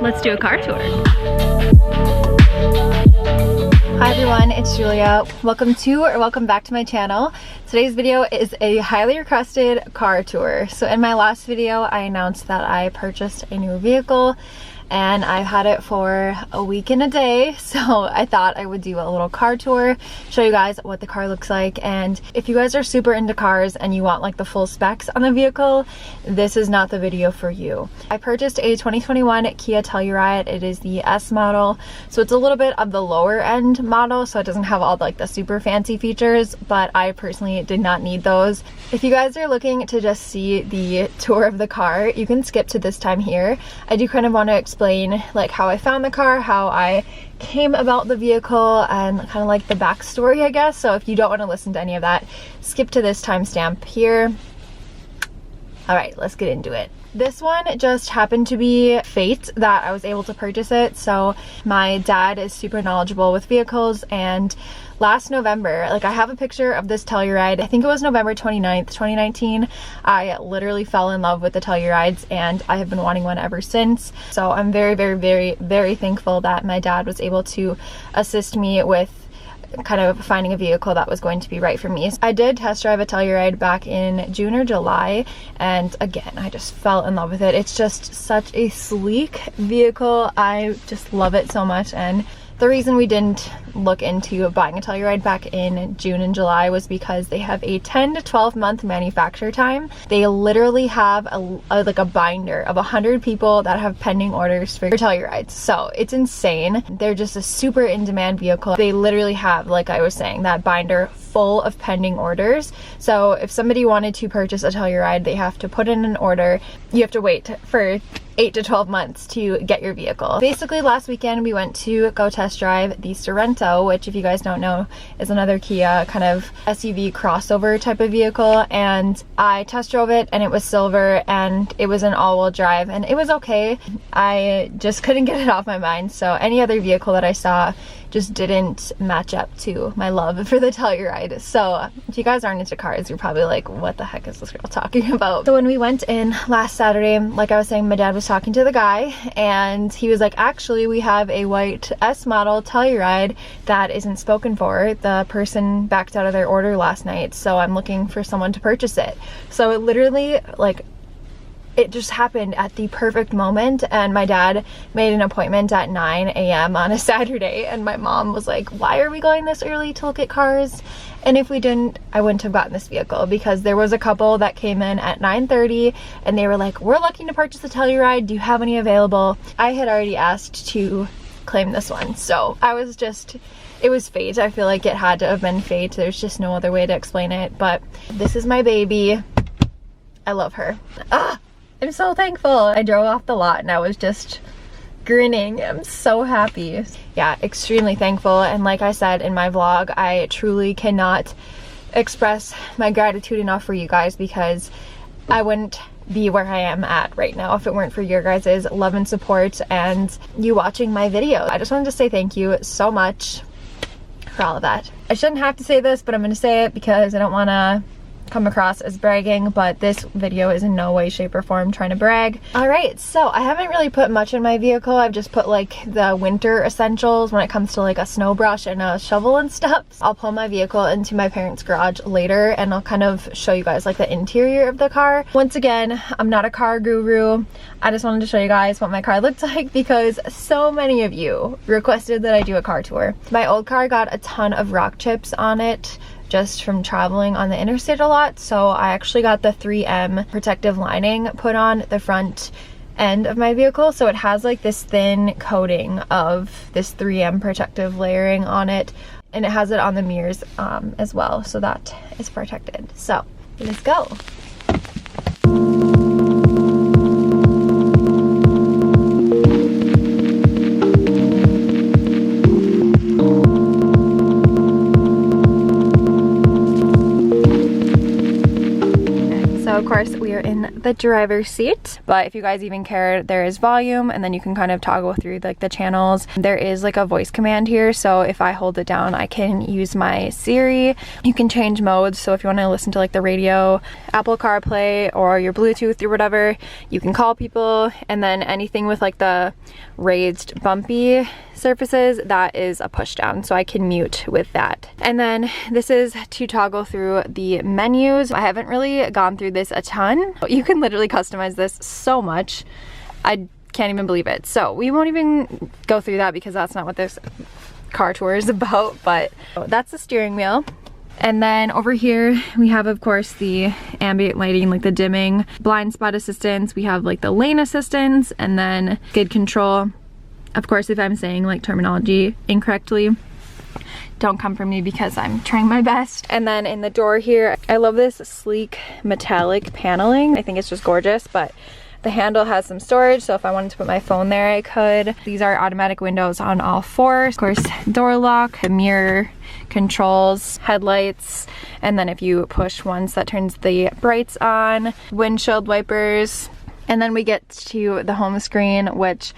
let's do a car tour. Hi everyone, it's Julia. Welcome back to my channel. Today's video is a highly requested car tour. So in my last video, I announced that I purchased a new vehicle and I've had it for a week and a day, so I thought I would do a little car tour, show you guys what the car looks like. And if you guys are super into cars and you want like the full specs on the vehicle, this is not the video for you. I purchased a 2021 Kia Telluride. It is the S model, so it's a little bit of the lower end model, so it doesn't have all like the super fancy features, but I personally did not need those. If you guys are looking to just see the tour of the car, you can skip to this time here. I do kind of want to explain like how I found the car, how I came about the vehicle, and kind of like the backstory, I guess. So if you don't want to listen to any of that, skip to this timestamp here. All right, let's get into it. This one just happened to be fate that I was able to purchase it. So my dad is super knowledgeable with vehicles, and last November, like I have a picture of this Telluride, I think it was November 29th, 2019, I literally fell in love with the Tellurides and I have been wanting one ever since. So I'm very thankful that my dad was able to assist me with kind of finding a vehicle that was going to be right for me. I did test drive a Telluride back in June or July, and again, I just fell in love with it. It's just such a sleek vehicle. I just love it so much, and the reason we didn't look into buying a Telluride back in June and July was because they have a 10 to 12 month manufacture time. They literally have like a binder of 100 people that have pending orders for Tellurides. So it's insane. They're just a super in-demand vehicle. They literally have, like I was saying, that binder full of pending orders. So if somebody wanted to purchase a Telluride, they have to put in an order. You have to wait for 8 to 12 months to get your vehicle. Basically, last weekend we went to go test drive the Sorento, which, if you guys don't know, is another Kia kind of SUV crossover type of vehicle. And I test drove it, and it was silver, and it was an all-wheel drive, and it was okay. I just couldn't get it off my mind. So any other vehicle that I saw just didn't match up to my love for the Telluride. So if you guys aren't into cars, you're probably like, what the heck is this girl talking about? So when we went in last Saturday, like I was saying, my dad was talking to the guy, and he was like, actually, we have a white S model Telluride that isn't spoken for. The person backed out of their order last night, so I'm looking for someone to purchase it. So it literally, like, it just happened at the perfect moment, and my dad made an appointment at 9 a.m. on a Saturday, and my mom was like, why are we going this early to look at cars? And if we didn't, I wouldn't have gotten this vehicle, because there was a couple that came in at 9:30 and they were like, we're looking to purchase a Telluride, do you have any available? I had already asked to claim this one, so I was just, it was fate. I feel like it had to have been fate. There's just no other way to explain it. But this is my baby. I love her. I'm so thankful. I drove off the lot and I was just grinning. I'm so happy. Yeah, extremely thankful. And like I said in my vlog, I truly cannot express my gratitude enough for you guys, because I wouldn't be where I am at right now if it weren't for your guys' love and support and you watching my videos. I just wanted to say thank you so much for all of that. I shouldn't have to say this, but I'm gonna say it because I don't want to come across as bragging, but this video is in no way, shape, or form trying to brag. All right, so I haven't really put much in my vehicle. I've just put like the winter essentials when it comes to like a snow brush and a shovel and stuff. I'll pull my vehicle into my parents' garage later and I'll kind of show you guys like the interior of the car. Once again, I'm not a car guru. I just wanted to show you guys what my car looked like because so many of you requested that I do a car tour. My old car got a ton of rock chips on it just from traveling on the interstate a lot, so I actually got the 3M protective lining put on the front end of my vehicle, so it has like this thin coating of this 3M protective layering on it, and it has it on the mirrors as well, so that is protected. So let's go. Of course, we are in the driver's seat. But if you guys even care, there is volume, and then you can kind of toggle through like the channels. There is like a voice command here, so if I hold it down, I can use my Siri. You can change modes, so if you want to listen to like the radio, Apple CarPlay, or your Bluetooth or whatever, you can call people. And then anything with like the raised bumpy surfaces, that is a push down, so I can mute with that. And then this is to toggle through the menus. I haven't really gone through this a ton. You can literally customize this so much. I can't even believe it. So we won't even go through that because that's not what this car tour is about, but that's the steering wheel. And then over here we have, of course, the ambient lighting, like the dimming, blind spot assistance. We have like the lane assistance, and then skid control. Of course, if I'm saying like terminology incorrectly, don't come for me because I'm trying my best. And then in the door here, I love this sleek metallic paneling. I think it's just gorgeous, but the handle has some storage, so if I wanted to put my phone there, I could. These are automatic windows on all four. Of course, door lock, the mirror controls, headlights, and then if you push once, that turns the brights on, windshield wipers. And then we get to the home screen, which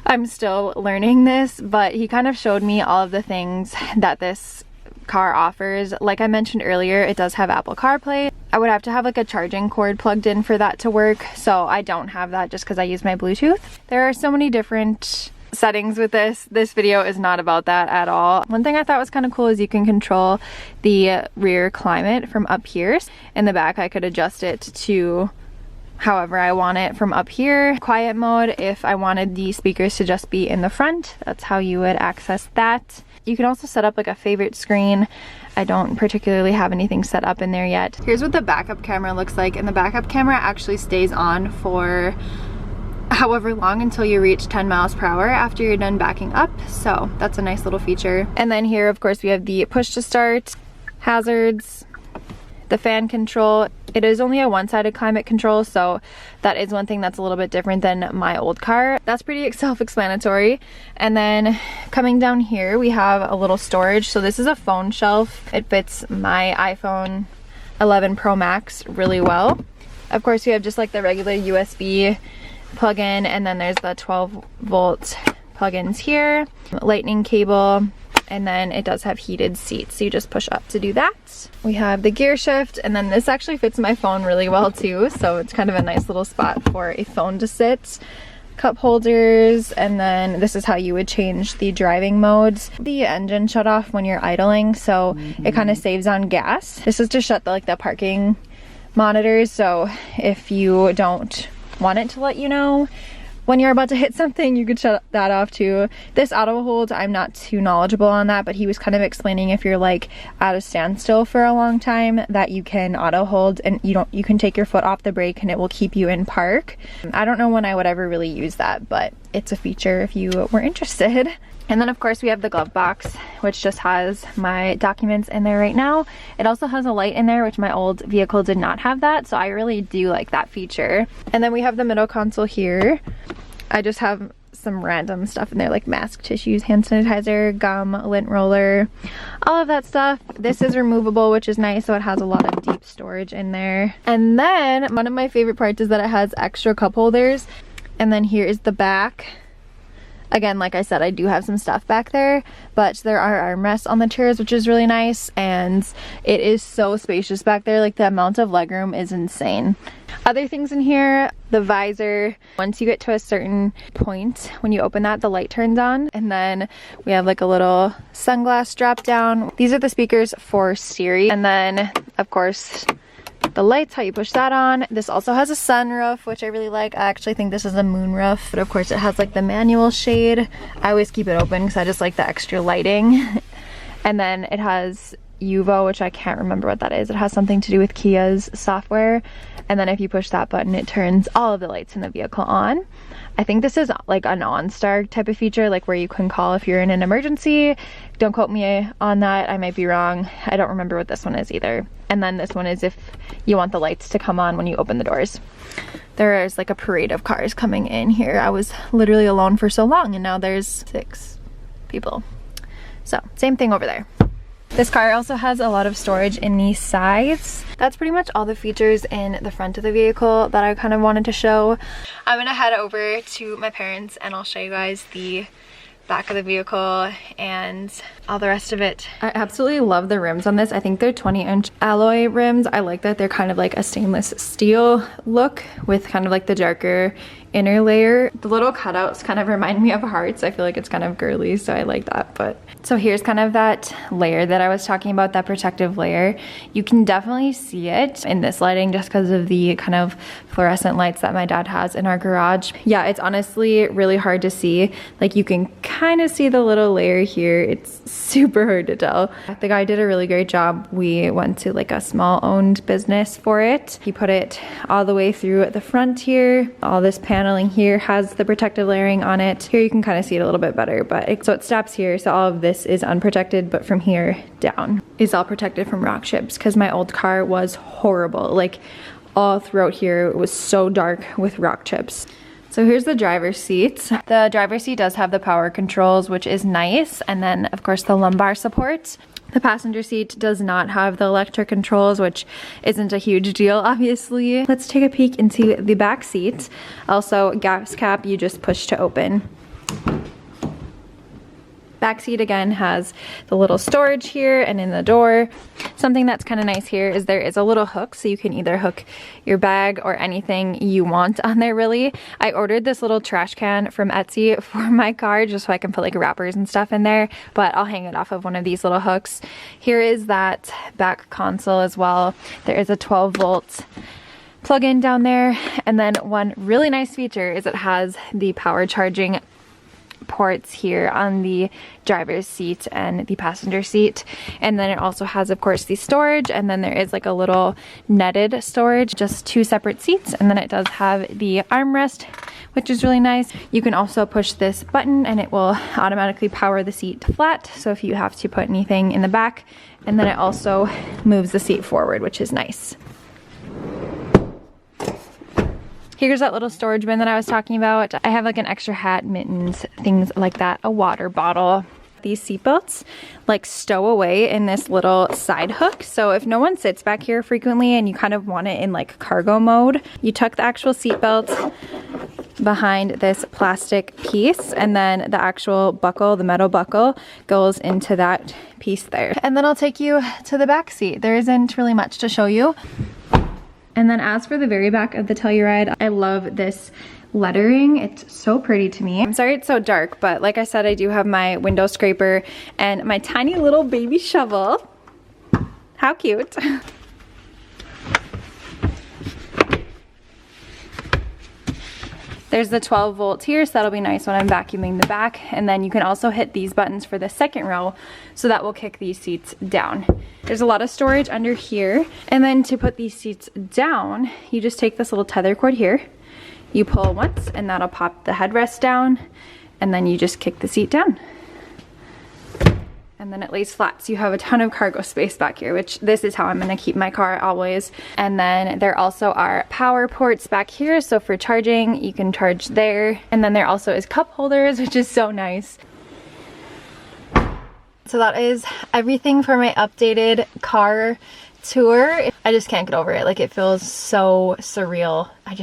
I'm still learning this, but he kind of showed me all of the things that this car offers. Like I mentioned earlier, it does have Apple CarPlay. I would have to have like a charging cord plugged in for that to work, so I don't have that just because I use my Bluetooth. There are so many different settings with this. This video is not about that at all. One thing I thought was kind of cool is you can control the rear climate from up here. In the back, I could adjust it to however I want it from up here. Quiet mode, if I wanted the speakers to just be in the front, that's how you would access that. You can also set up like a favorite screen. I don't particularly have anything set up in there yet. Here's what the backup camera looks like, and the backup camera actually stays on for however long until you reach 10 miles per hour after you're done backing up, so that's a nice little feature. And then here, of course, we have the push to start, hazards, the fan control. It is only a one-sided climate control, so that is one thing that's a little bit different than my old car. That's pretty self-explanatory. And then coming down here, we have a little storage. So this is a phone shelf. It fits my iPhone 11 Pro Max really well. Of course, we have just like the regular USB plug-in, and then there's the 12-volt plug-ins here, lightning cable, and then it does have heated seats, so you just push up to do that. We have the gear shift, and then this actually fits my phone really well too, so it's kind of a nice little spot for a phone to sit. Cup holders, and then this is how you would change the driving modes. The engine shut off when you're idling, so it kind of saves on gas. This is to shut the parking monitors, so if you don't want it to let you know when you're about to hit something, you could shut that off too. This auto hold, I'm not too knowledgeable on that, but he was kind of explaining if you're like at a standstill for a long time that you can auto hold, and you can take your foot off the brake and it will keep you in park. I don't know when I would ever really use that, but it's a feature if you were interested. And then of course we have the glove box, which just has my documents in there right now. It also has a light in there, which my old vehicle did not have that, so I really do like that feature. And then we have the middle console here. I just have some random stuff in there, like mask tissues, hand sanitizer, gum, lint roller, all of that stuff. This is removable, which is nice, so it has a lot of deep storage in there. And then one of my favorite parts is that it has extra cup holders. And then here is the back. Again, like I said, I do have some stuff back there, but there are armrests on the chairs, which is really nice, and it is so spacious back there. Like, the amount of legroom is insane. Other things in here, the visor. Once you get to a certain point, when you open that, the light turns on, and then we have like a little sunglass drop down. These are the speakers for Siri, and then of course the lights, how you push that on. This also has a sunroof, which I really like. I actually think this is a moonroof, but of course it has like the manual shade. I always keep it open because I just like the extra lighting. And then it has UVO, which I can't remember what that is. It has something to do with Kia's software. And then if you push that button, it turns all of the lights in the vehicle on. I think this is like an OnStar type of feature, like where you can call if you're in an emergency. Don't quote me on that, I might be wrong. I don't remember what this one is either. And then this one is if you want the lights to come on when you open the doors. There is like a parade of cars coming in here. I was literally alone for so long, and now there's 6 people. So same thing over there. This car also has a lot of storage in the sides. That's pretty much all the features in the front of the vehicle that I kind of wanted to show. I'm gonna head over to my parents and I'll show you guys the back of the vehicle and all the rest of it. I absolutely love the rims on this. I think they're 20-inch alloy rims. I like that they're kind of like a stainless steel look with kind of like the darker inner layer. The little cutouts kind of remind me of hearts. I feel like it's kind of girly, so I like that. But so here's kind of that layer that I was talking about, that protective layer. You can definitely see it in this lighting just because of the kind of fluorescent lights that my dad has in our garage. Yeah, it's honestly really hard to see. Like you can kind of see the little layer here. It's super hard to tell. The guy did a really great job. We went to like a small owned business for it. He put it all the way through at the front here. All this paneling here has the protective layering on it. Here you can kind of see it a little bit better, but so it stops here. So all of this is unprotected, but from here down is all protected from rock chips because my old car was horrible. Like all throughout here, it was so dark with rock chips. So here's the driver's seat. The driver's seat does have the power controls, which is nice. And then of course the lumbar support. The passenger seat does not have the electric controls, which isn't a huge deal, obviously. Let's take a peek into the back seat. Also, gas cap, you just push to open. Back seat again has the little storage here and in the door. Something that's kind of nice here is there is a little hook, so you can either hook your bag or anything you want on there, really. I ordered this little trash can from Etsy for my car just so I can put like wrappers and stuff in there, but I'll hang it off of one of these little hooks. Here is that back console as well. There is a 12-volt plug-in down there, and then one really nice feature is it has the power charging ports here on the driver's seat and the passenger seat. And then it also has, of course, the storage, and then there is like a little netted storage, just 2 separate seats. And then it does have the armrest, which is really nice. You can also push this button and it will automatically power the seat flat, so if you have to put anything in the back. And then it also moves the seat forward, which is nice. Here's that little storage bin that I was talking about. I have like an extra hat, mittens, things like that, a water bottle. These seatbelts like stow away in this little side hook. So if no one sits back here frequently and you kind of want it in like cargo mode, you tuck the actual seatbelt behind this plastic piece, and then the actual buckle, the metal buckle, goes into that piece there. And then I'll take you to the back seat. There isn't really much to show you. And then as for the very back of the Telluride, I love this lettering. It's so pretty to me. I'm sorry it's so dark, but like I said, I do have my window scraper and my tiny little baby shovel. How cute. There's the 12 volts here, so that'll be nice when I'm vacuuming the back. And then you can also hit these buttons for the second row, so that will kick these seats down. There's a lot of storage under here. And then to put these seats down, you just take this little tether cord here. You pull once and that'll pop the headrest down, and then you just kick the seat down. And then it lays flat, so you have a ton of cargo space back here, which this is how I'm gonna keep my car always. And then there also are power ports back here, so for charging, you can charge there. And then there also is cup holders, which is so nice. So that is everything for my updated car tour. I just can't get over it. Like, it feels so surreal. I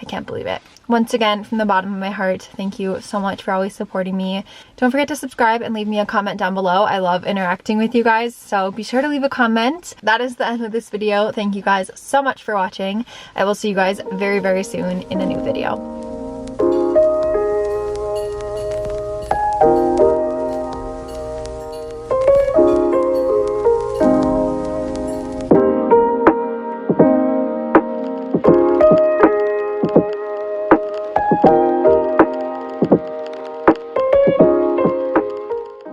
can't believe it. Once again, from the bottom of my heart, thank you so much for always supporting me. Don't forget to subscribe and leave me a comment down below. I love interacting with you guys, so be sure to leave a comment. That is the end of this video. Thank you guys so much for watching. I will see you guys very, very soon in a new video.